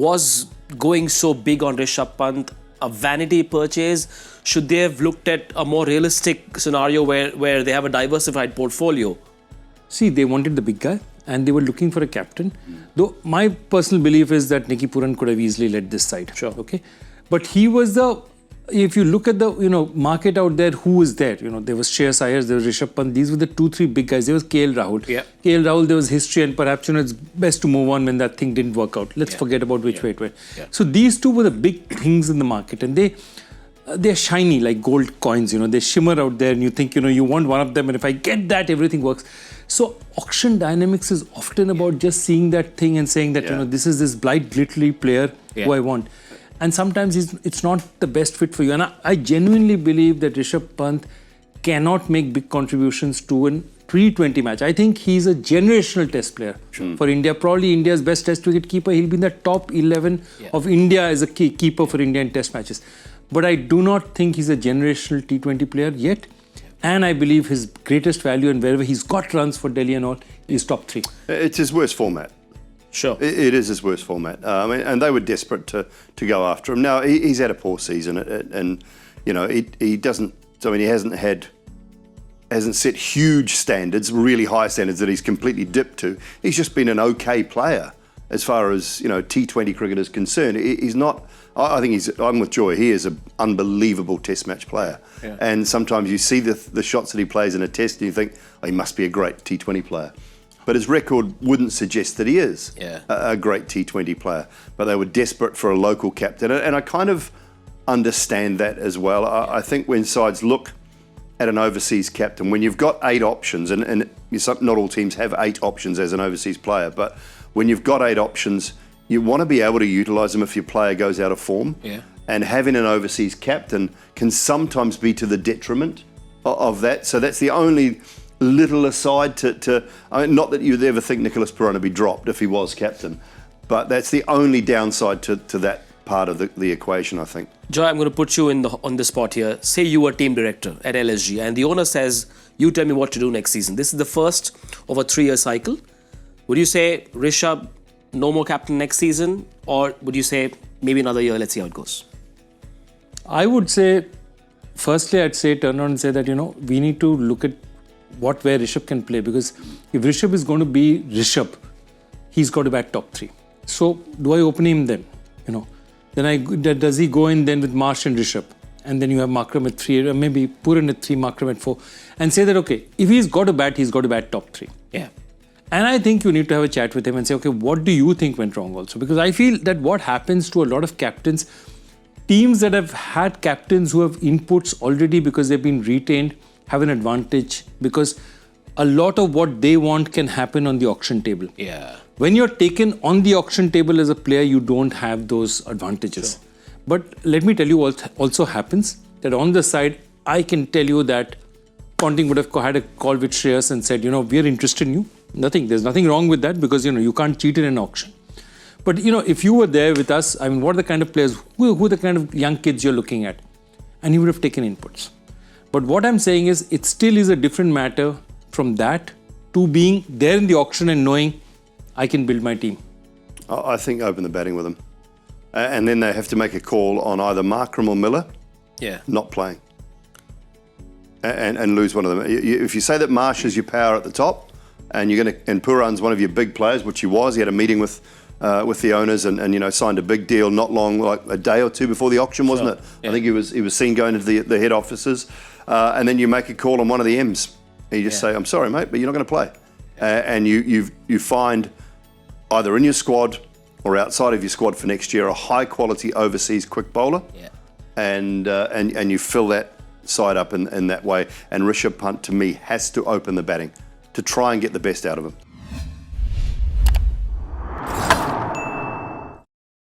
was going so big on Rishabh Pant a vanity purchase? Should they have looked at a more realistic scenario where they have a diversified portfolio? See, they wanted the big guy and they were looking for a captain. Though my personal belief is that Nicky Pooran could have easily led this side. Sure. Okay. But he was if you look at the market out there, who was there? There was Shreyas Iyer, there was Rishabh Pant. These were the 2-3 big guys. There was KL Rahul. Yeah. KL Rahul, there was history, and perhaps it's best to move on when that thing didn't work out. Let's forget about which way it went. Yeah. So these two were the big things in the market, and they're shiny like gold coins. They shimmer out there, and you think you want one of them, and if I get that, everything works. So auction dynamics is often about just seeing that thing and saying that this is this bright, glittery player who I want. And sometimes it's not the best fit for you. And I genuinely believe that Rishabh Pant cannot make big contributions to a T20 match. I think he's a generational test player for India. Probably India's best test wicket keeper. He'll be in the top 11 of India as a keeper for India in test matches. But I do not think he's a generational T20 player yet. And I believe his greatest value, and wherever he's got runs for Delhi and all, is top 3. It's his worst format. Sure. It is his worst format. And they were desperate to go after him. Now, he's had a poor season, and he doesn't, he hasn't set huge standards, really high standards that he's completely dipped to. He's just been an okay player as far as, T20 cricket is concerned. He's not, I think I'm with Joy, he is an unbelievable test match player. Yeah. And sometimes you see the shots that he plays in a test and you think, he must be a great T20 player. But his record wouldn't suggest that he is a great T20 player. But they were desperate for a local captain. And I kind of understand that as well. I think when sides look at an overseas captain, when you've got 8 options, and not all teams have 8 options as an overseas player, but when you've got 8 options, you want to be able to utilise them if your player goes out of form. Yeah. And having an overseas captain can sometimes be to the detriment of that. So that's the only little aside not that you'd ever think Nicholas Pooran would be dropped if he was captain, but that's the only downside to that part of the equation, I think. Joy, I'm going to put you on the spot here. Say you were team director at LSG and the owner says, you tell me what to do next season. This is the first of a 3-year cycle. Would you say, Rishabh, no more captain next season? Or would you say, maybe another year, let's see how it goes? I would say, firstly, I'd say turn around and say that, we need to look at where Rishabh can play, because if Rishabh is going to be Rishabh, he's got to bat top 3. So do I open him then? Then does he go in then with Marsh and Rishabh, and then you have Markram at 3, or maybe Pooran at 3, Markram at 4, and say that okay, if he's got to bat top 3. Yeah. And I think you need to have a chat with him and say, okay, what do you think went wrong also? Because I feel that what happens to a lot of captains, teams that have had captains who have inputs already because they've been retained, have an advantage, because a lot of what they want can happen on the auction table. Yeah. When you're taken on the auction table as a player, you don't have those advantages. Sure. But let me tell you what also happens, that on the side, I can tell you that Ponting would have had a call with Shreyas and said, we are interested in you. There's nothing wrong with that, because, you can't cheat in an auction. But, if you were there with us, what are the kind of players, who are the kind of young kids you're looking at? And he would have taken inputs. But what I'm saying is, it still is a different matter from that to being there in the auction and knowing I can build my team. I think open the batting with them. And then they have to make a call on either Markram or Miller not playing. And lose one of them. If you say that Marsh is your power at the top, and Pooran's one of your big players, which he was, he had a meeting with the owners and signed a big deal not long, like a day or 2 before the auction, wasn't it? Yeah. I think he was seen going to the head offices, and then you make a call on one of the M's. And you just say, I'm sorry, mate, but you're not going to play. And you find either in your squad or outside of your squad for next year a high-quality overseas quick bowler, and you fill that side up in that way. And Rishabh Pant, to me, has to open the batting to try and get the best out of him.